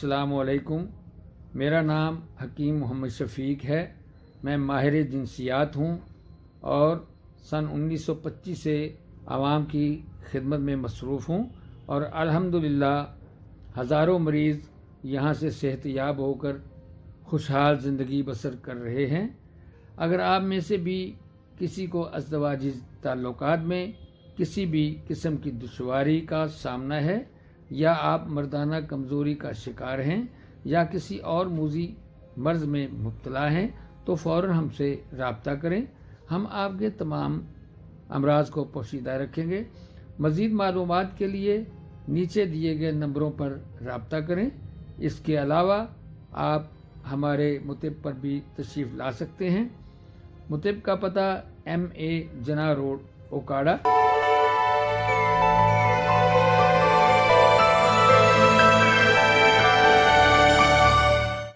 अस्सलाम वालेकुम। मेरा नाम हकीम मोहम्मद शफीक है। मैं माहिर जिनसियात हूँ और सन 1925 से आवाम की खिदमत में मसरूफ़ हूँ और अल्हम्दुलिल्लाह हज़ारों मरीज़ यहाँ से सेहतयाब होकर खुशहाल ज़िंदगी बसर कर रहे हैं। अगर आप में से भी किसी को अज़दवाजी ताल्लुकात में किसी भी किस्म की दुश्वारी का सामना है या आप मर्दाना कमज़ोरी का शिकार हैं या किसी और मूज़ी मर्ज़ में मुब्तला हैं तो फ़ौरन हमसे रब्ता करें। हम आपके तमाम अमराज को पोशीदा रखेंगे। मज़ीद मालूमात के लिए नीचे दिए गए नंबरों पर रब्ता करें। इसके अलावा आप हमारे मुतिब पर भी तशरीफ़ ला सकते हैं। मुतिब का पता MA जना रोड ओकाड़ा